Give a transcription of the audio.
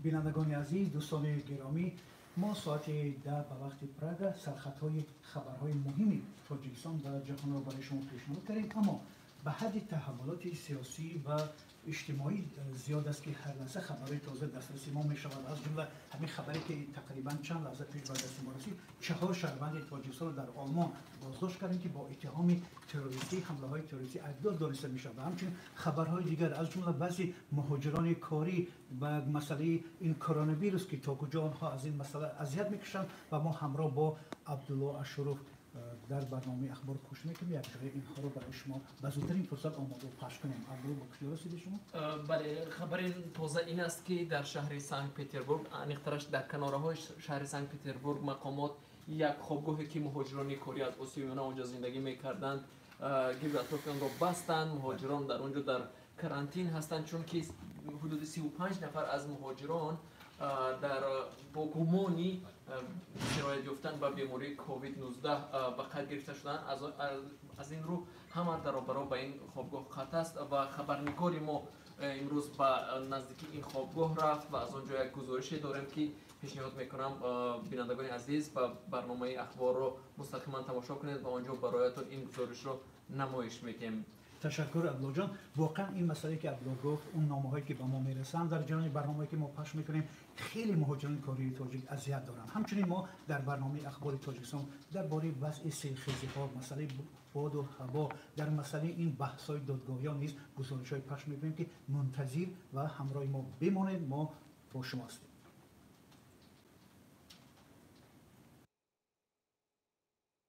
بینندگان عزیز، دوستان گرامی، ما ساعت 10 به وقت پراگ سرخطهای خبرهای مهمی تاجیکستان و جهان را برای شما پیشنهاد کردیم. اما به حد تحولات سیاسی و اجتماعی زیاد است که هر لحظه خبرهای تازه دسترسی ما می شود. از جمله همین خبری که تقریبا چند لحظه پیش به دست ما رسید، 4 شهروند تاجیکستان را در آلمان بازداشت کردیم که با اتهام تروریستی، حمله های تروریستی اعداد دانسته می شود. همچنین خبرهای دیگر از جمله بعضی مهاجران کاری و مسئله این کرونا ویروس که تا کجا آنها از این مسئله اذیت میکشند و ما همراه با عبدالله اشرف در برنامه اخبار پوش میکنیم یک جای اینها رو برای شما به زودترین فرصت آماده و پخش کنیم. عبدالله، با کجا رسیده شما؟ بله، خبر تازه این است که در شهر سنت پترزبورگ، انیخترش در کنارهای شهر سنت پترزبورگ مقامات یک خوابگاهی که مهاجران کاری از آسیا میانه آنجا زندگی میکردند گرد اطراف آن را بستند. مهاجران در آنجا در کرانتین هستند، چون که حدود 35 نفر از مهاجران در با گمانی سرایت یافتن به بیماری کووید 19 به قید گرفته شدن. از این رو همه در برابر به این خوابگاه قطع است و خبرنگاری ما امروز به نزدیکی این خوابگاه رفت و از آنجا یک گزارشی داریم که پیشنهاد میکنم بینندگان عزیز و برنامه اخبار رو مستقیما تماشا کنید و آنجا برایتان این گزارش رو نمایش میکنیم. تشکر عبدالله جان. واقعا این مسئله که عبدالله گفت، اون نامه‌هایی که به ما میرسند در جریان برنامه‌ای که ما پخش میکنیم، خیلی مهاجران کاری تاجیک اذیت دارند. همچنین ما در برنامه اخبار تاجیکستان درباره وضع سیلخیزی‌ها، مسئله باد و هوا، در مسئله این بحث‌های دادگاهیان نیز گزارش‌های پخش میکنیم که منتظر و همراه ما بمانید. ما با شما هستیم.